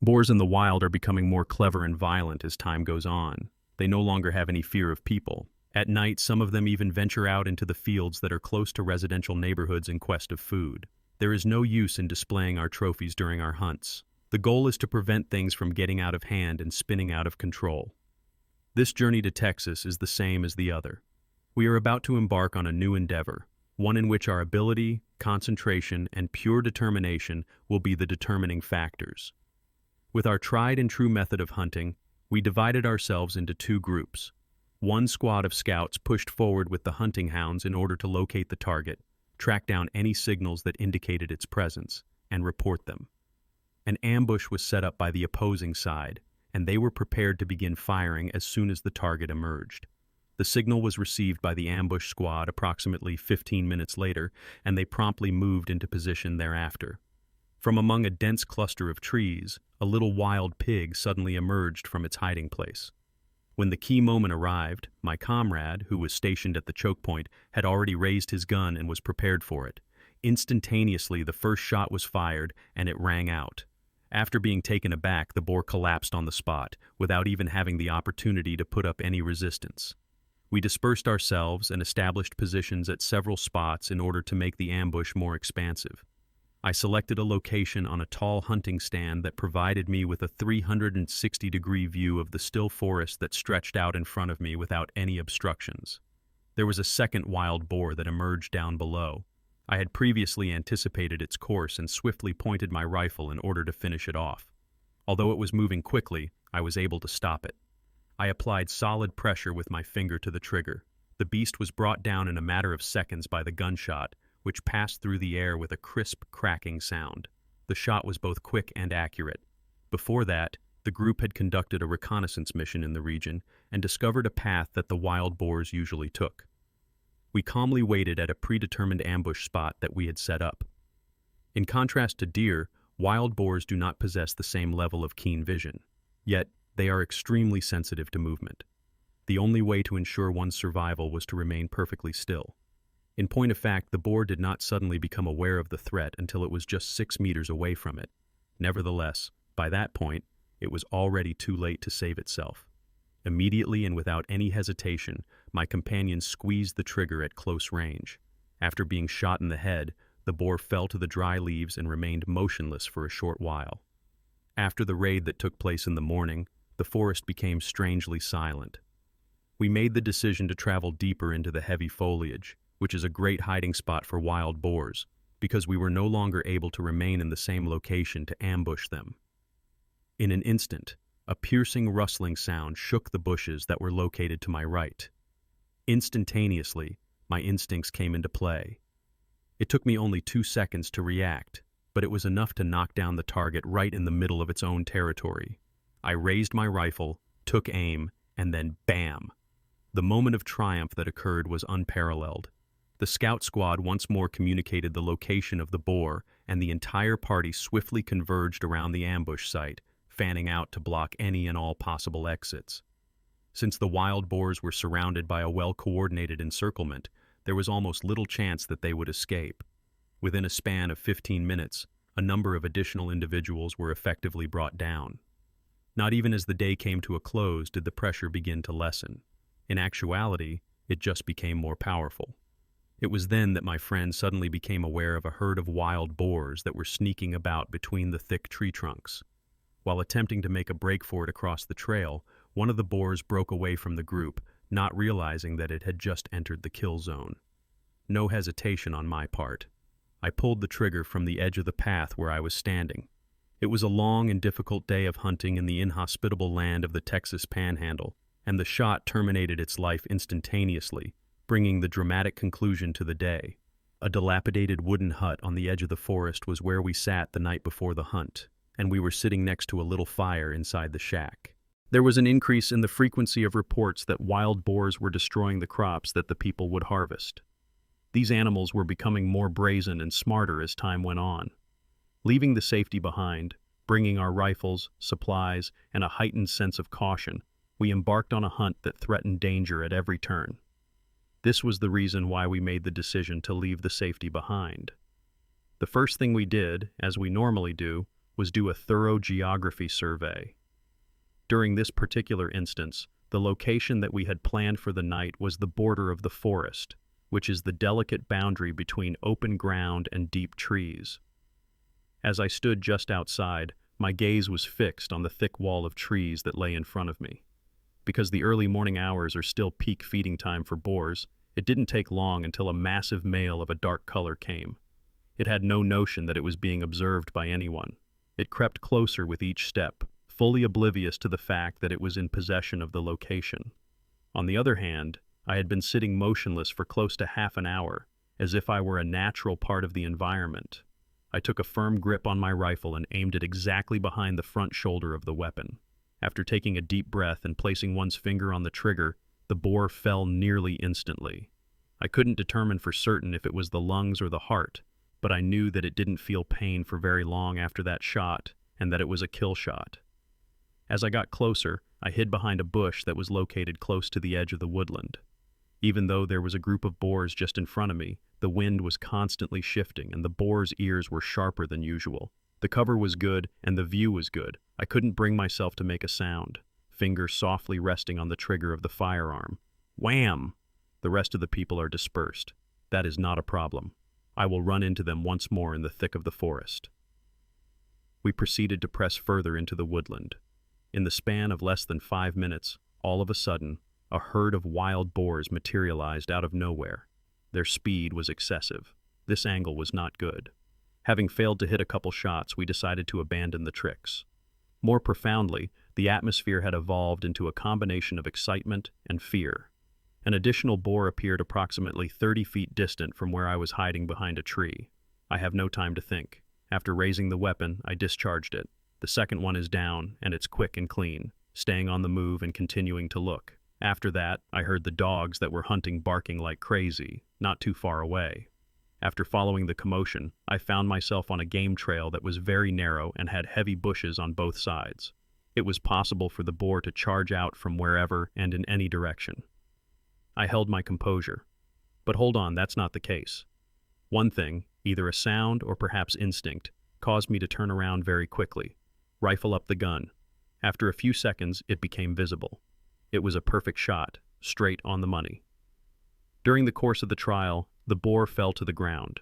Boars in the wild are becoming more clever and violent as time goes on. They no longer have any fear of people. At night, some of them even venture out into the fields that are close to residential neighborhoods in quest of food. There is no use in displaying our trophies during our hunts. The goal is to prevent things from getting out of hand and spinning out of control. This journey to Texas is the same as the other. We are about to embark on a new endeavor, one in which our ability, concentration, and pure determination will be the determining factors. With our tried and true method of hunting, we divided ourselves into two groups. One squad of scouts pushed forward with the hunting hounds in order to locate the target, track down any signals that indicated its presence, and report them. An ambush was set up by the opposing side, and they were prepared to begin firing as soon as the target emerged. The signal was received by the ambush squad approximately 15 minutes later, and they promptly moved into position thereafter. From among a dense cluster of trees, a little wild pig suddenly emerged from its hiding place. When the key moment arrived, my comrade, who was stationed at the choke point, had already raised his gun and was prepared for it. Instantaneously, the first shot was fired, and it rang out. After being taken aback, the boar collapsed on the spot, without even having the opportunity to put up any resistance. We dispersed ourselves and established positions at several spots in order to make the ambush more expansive. I selected a location on a tall hunting stand that provided me with a 360-degree view of the still forest that stretched out in front of me without any obstructions. There was a second wild boar that emerged down below. I had previously anticipated its course and swiftly pointed my rifle in order to finish it off. Although it was moving quickly, I was able to stop it. I applied solid pressure with my finger to the trigger. The beast was brought down in a matter of seconds by the gunshot, which passed through the air with a crisp, cracking sound. The shot was both quick and accurate. Before that, the group had conducted a reconnaissance mission in the region and discovered a path that the wild boars usually took. We calmly waited at a predetermined ambush spot that we had set up. In contrast to deer, wild boars do not possess the same level of keen vision. Yet, they are extremely sensitive to movement. The only way to ensure one's survival was to remain perfectly still. In point of fact, the boar did not suddenly become aware of the threat until it was just 6 meters away from it. Nevertheless, by that point, it was already too late to save itself. Immediately and without any hesitation, my companion squeezed the trigger at close range. After being shot in the head, the boar fell to the dry leaves and remained motionless for a short while. After the raid that took place in the morning, the forest became strangely silent. We made the decision to travel deeper into the heavy foliage, which is a great hiding spot for wild boars, because we were no longer able to remain in the same location to ambush them. In an instant, a piercing rustling sound shook the bushes that were located to my right. Instantaneously, my instincts came into play. It took me only 2 seconds to react, but it was enough to knock down the target right in the middle of its own territory. I raised my rifle, took aim, and then bam! The moment of triumph that occurred was unparalleled. The scout squad once more communicated the location of the boar, and the entire party swiftly converged around the ambush site, fanning out to block any and all possible exits. Since the wild boars were surrounded by a well-coordinated encirclement, there was almost little chance that they would escape. Within a span of 15 minutes, a number of additional individuals were effectively brought down. Not even as the day came to a close did the pressure begin to lessen. In actuality, it just became more powerful. It was then that my friend suddenly became aware of a herd of wild boars that were sneaking about between the thick tree trunks. While attempting to make a break for it across the trail, one of the boars broke away from the group, not realizing that it had just entered the kill zone. No hesitation on my part. I pulled the trigger from the edge of the path where I was standing. It was a long and difficult day of hunting in the inhospitable land of the Texas Panhandle, and the shot terminated its life instantaneously, bringing the dramatic conclusion to the day. A dilapidated wooden hut on the edge of the forest was where we sat the night before the hunt, and we were sitting next to a little fire inside the shack. There was an increase in the frequency of reports that wild boars were destroying the crops that the people would harvest. These animals were becoming more brazen and smarter as time went on. Leaving the safety behind, bringing our rifles, supplies, and a heightened sense of caution, we embarked on a hunt that threatened danger at every turn. This was the reason why we made the decision to leave the safety behind. The first thing we did, as we normally do, was do a thorough geography survey. During this particular instance, the location that we had planned for the night was the border of the forest, which is the delicate boundary between open ground and deep trees. As I stood just outside, my gaze was fixed on the thick wall of trees that lay in front of me. Because the early morning hours are still peak feeding time for boars, it didn't take long until a massive male of a dark color came. It had no notion that it was being observed by anyone. It crept closer with each step, fully oblivious to the fact that it was in possession of the location. On the other hand, I had been sitting motionless for close to half an hour, as if I were a natural part of the environment. I took a firm grip on my rifle and aimed it exactly behind the front shoulder of the weapon. After taking a deep breath and placing one's finger on the trigger, the boar fell nearly instantly. I couldn't determine for certain if it was the lungs or the heart, but I knew that it didn't feel pain for very long after that shot, and that it was a kill shot. As I got closer, I hid behind a bush that was located close to the edge of the woodland. Even though there was a group of boars just in front of me, the wind was constantly shifting and the boars' ears were sharper than usual. The cover was good and the view was good. I couldn't bring myself to make a sound, fingers softly resting on the trigger of the firearm. Wham! The rest of the people are dispersed. That is not a problem. I will run into them once more in the thick of the forest. We proceeded to press further into the woodland. In the span of less than 5 minutes, all of a sudden, a herd of wild boars materialized out of nowhere. Their speed was excessive. This angle was not good. Having failed to hit a couple shots, we decided to abandon the tricks. More profoundly, the atmosphere had evolved into a combination of excitement and fear. An additional boar appeared approximately 30 feet distant from where I was hiding behind a tree. I have no time to think. After raising the weapon, I discharged it. The second one is down, and it's quick and clean, staying on the move and continuing to look. After that, I heard the dogs that were hunting barking like crazy, not too far away. After following the commotion, I found myself on a game trail that was very narrow and had heavy bushes on both sides. It was possible for the boar to charge out from wherever and in any direction. I held my composure. But hold on, that's not the case. One thing, either a sound or perhaps instinct, caused me to turn around very quickly, rifle up the gun. After a few seconds, it became visible. It was a perfect shot, straight on the money. During the course of the trial, the boar fell to the ground.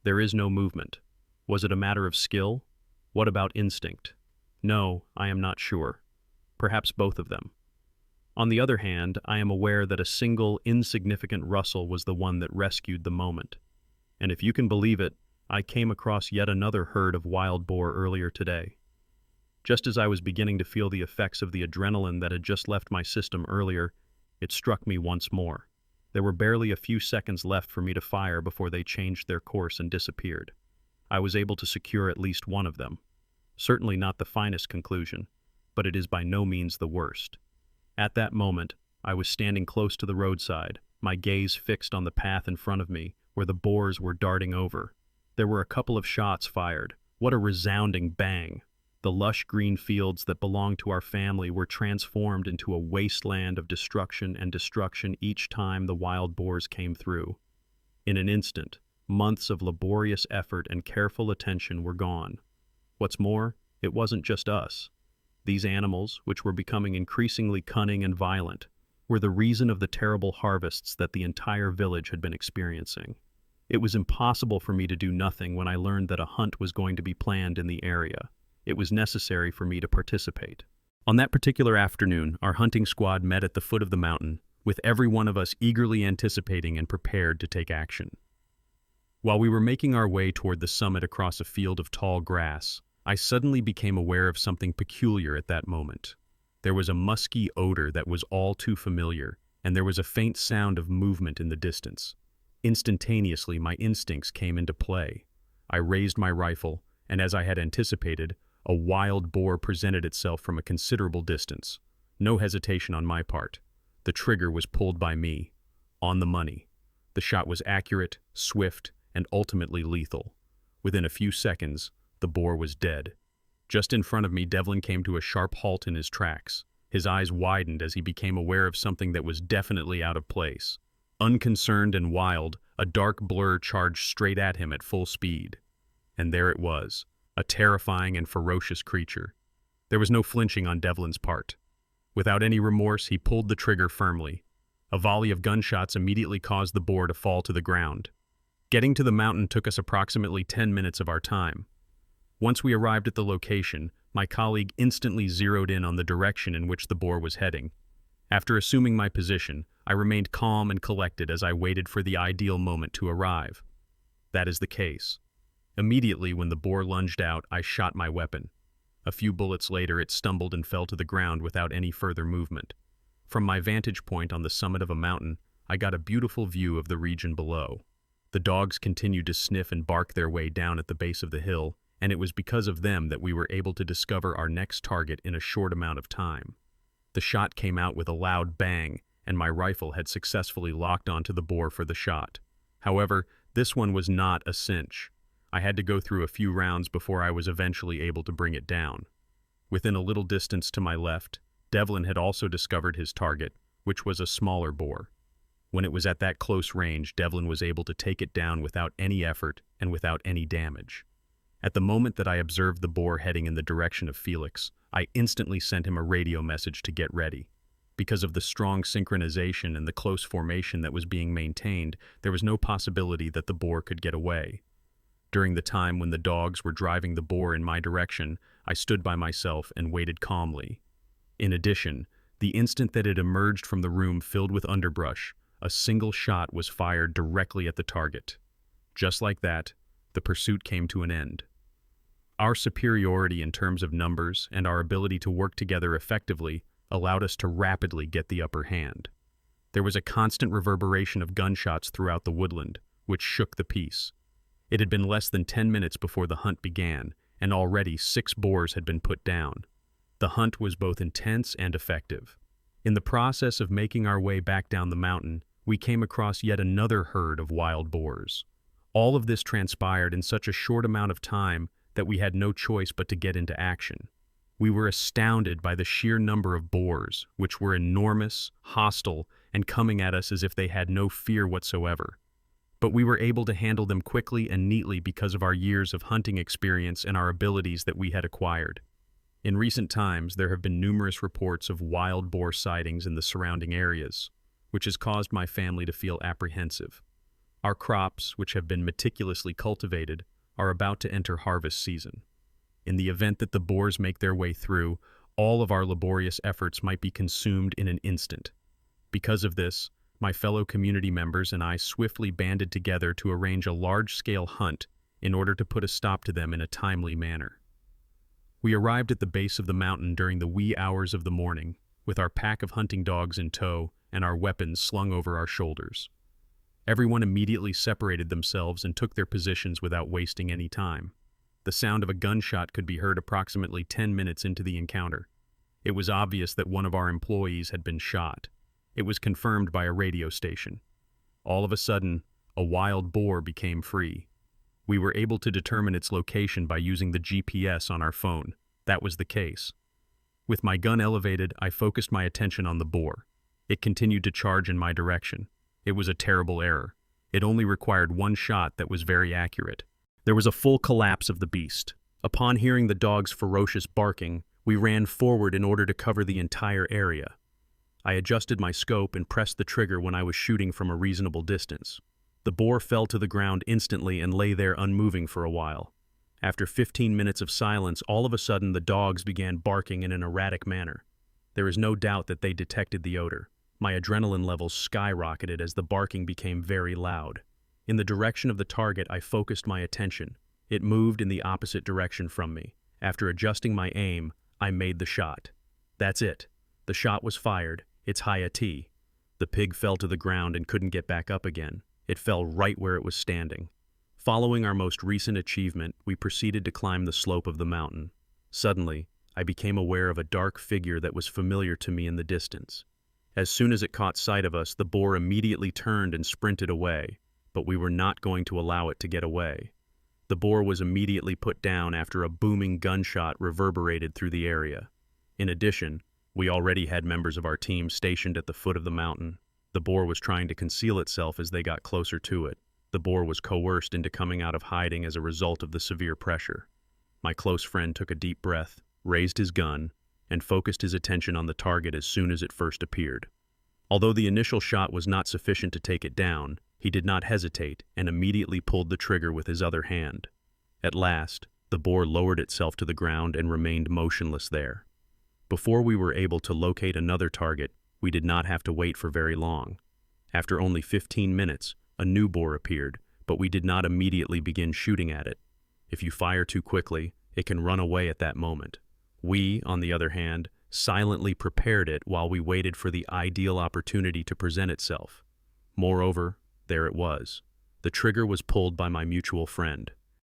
There is no movement. Was it a matter of skill? What about instinct? No, I am not sure. Perhaps both of them. On the other hand, I am aware that a single, insignificant rustle was the one that rescued the moment. And if you can believe it, I came across yet another herd of wild boar earlier today. Just as I was beginning to feel the effects of the adrenaline that had just left my system earlier, it struck me once more. There were barely a few seconds left for me to fire before they changed their course and disappeared. I was able to secure at least one of them. Certainly not the finest conclusion, but it is by no means the worst. At that moment, I was standing close to the roadside, my gaze fixed on the path in front of me, where the boars were darting over. There were a couple of shots fired. What a resounding bang! The lush green fields that belonged to our family were transformed into a wasteland of destruction and destruction each time the wild boars came through. In an instant, months of laborious effort and careful attention were gone. What's more, it wasn't just us. These animals, which were becoming increasingly cunning and violent, were the reason of the terrible harvests that the entire village had been experiencing. It was impossible for me to do nothing when I learned that a hunt was going to be planned in the area. It was necessary for me to participate. On that particular afternoon, our hunting squad met at the foot of the mountain, with every one of us eagerly anticipating and prepared to take action. While we were making our way toward the summit across a field of tall grass, I suddenly became aware of something peculiar at that moment. There was a musky odor that was all too familiar, and there was a faint sound of movement in the distance. Instantaneously, my instincts came into play. I raised my rifle, and as I had anticipated, a wild boar presented itself from a considerable distance. No hesitation on my part. The trigger was pulled by me. On the money. The shot was accurate, swift, and ultimately lethal. Within a few seconds, the boar was dead. Just in front of me, Devlin came to a sharp halt in his tracks. His eyes widened as he became aware of something that was definitely out of place. Unconcerned and wild, a dark blur charged straight at him at full speed. And there it was, a terrifying and ferocious creature. There was no flinching on Devlin's part. Without any remorse, he pulled the trigger firmly. A volley of gunshots immediately caused the boar to fall to the ground. Getting to the mountain took us approximately 10 minutes of our time. Once we arrived at the location, my colleague instantly zeroed in on the direction in which the boar was heading. After assuming my position, I remained calm and collected as I waited for the ideal moment to arrive. That is the case. Immediately when the boar lunged out, I shot my weapon. A few bullets later, it stumbled and fell to the ground without any further movement. From my vantage point on the summit of a mountain, I got a beautiful view of the region below. The dogs continued to sniff and bark their way down at the base of the hill, and it was because of them that we were able to discover our next target in a short amount of time. The shot came out with a loud bang, and my rifle had successfully locked onto the boar for the shot. However, this one was not a cinch. I had to go through a few rounds before I was eventually able to bring it down. Within a little distance to my left, Devlin had also discovered his target, which was a smaller boar. When it was at that close range, Devlin was able to take it down without any effort and without any damage. At the moment that I observed the boar heading in the direction of Felix, I instantly sent him a radio message to get ready. Because of the strong synchronization and the close formation that was being maintained, there was no possibility that the boar could get away. During the time when the dogs were driving the boar in my direction, I stood by myself and waited calmly. In addition, the instant that it emerged from the room filled with underbrush, a single shot was fired directly at the target. Just like that, the pursuit came to an end. Our superiority in terms of numbers and our ability to work together effectively allowed us to rapidly get the upper hand. There was a constant reverberation of gunshots throughout the woodland, which shook the peace. It had been less than 10 minutes before the hunt began, and already 6 boars had been put down. The hunt was both intense and effective. In the process of making our way back down the mountain, we came across yet another herd of wild boars. All of this transpired in such a short amount of time that we had no choice but to get into action. We were astounded by the sheer number of boars, which were enormous, hostile, and coming at us as if they had no fear whatsoever. But we were able to handle them quickly and neatly because of our years of hunting experience and our abilities that we had acquired. In recent times, there have been numerous reports of wild boar sightings in the surrounding areas, which has caused my family to feel apprehensive. Our crops, which have been meticulously cultivated, are about to enter harvest season. In the event that the boars make their way through, all of our laborious efforts might be consumed in an instant. Because of this, my fellow community members and I swiftly banded together to arrange a large-scale hunt in order to put a stop to them in a timely manner. We arrived at the base of the mountain during the wee hours of the morning, with our pack of hunting dogs in tow and our weapons slung over our shoulders. Everyone immediately separated themselves and took their positions without wasting any time. The sound of a gunshot could be heard approximately 10 minutes into the encounter. It was obvious that one of our employees had been shot. It was confirmed by a radio station. All of a sudden, a wild boar became free. We were able to determine its location by using the GPS on our phone. That was the case. With my gun elevated, I focused my attention on the boar. It continued to charge in my direction. It was a terrible error. It only required one shot that was very accurate. There was a full collapse of the beast. Upon hearing the dog's ferocious barking, we ran forward in order to cover the entire area. I adjusted my scope and pressed the trigger when I was shooting from a reasonable distance. The boar fell to the ground instantly and lay there unmoving for a while. After 15 minutes of silence, all of a sudden the dogs began barking in an erratic manner. There is no doubt that they detected the odor. My adrenaline levels skyrocketed as the barking became very loud. In the direction of the target, I focused my attention. It moved in the opposite direction from me. After adjusting my aim, I made the shot. That's it. The shot was fired. It's high-a-T. The pig fell to the ground and couldn't get back up again. It fell right where it was standing. Following our most recent achievement, we proceeded to climb the slope of the mountain. Suddenly, I became aware of a dark figure that was familiar to me in the distance. As soon as it caught sight of us, the boar immediately turned and sprinted away, but we were not going to allow it to get away. The boar was immediately put down after a booming gunshot reverberated through the area. In addition, we already had members of our team stationed at the foot of the mountain. The boar was trying to conceal itself as they got closer to it. The boar was coerced into coming out of hiding as a result of the severe pressure. My close friend took a deep breath, raised his gun, and focused his attention on the target as soon as it first appeared. Although the initial shot was not sufficient to take it down, he did not hesitate and immediately pulled the trigger with his other hand. At last, the boar lowered itself to the ground and remained motionless there. Before we were able to locate another target, we did not have to wait for very long. After only 15 minutes, a new boar appeared, but we did not immediately begin shooting at it. If you fire too quickly, it can run away at that moment. We, on the other hand, silently prepared it while we waited for the ideal opportunity to present itself. Moreover, there it was. The trigger was pulled by my mutual friend.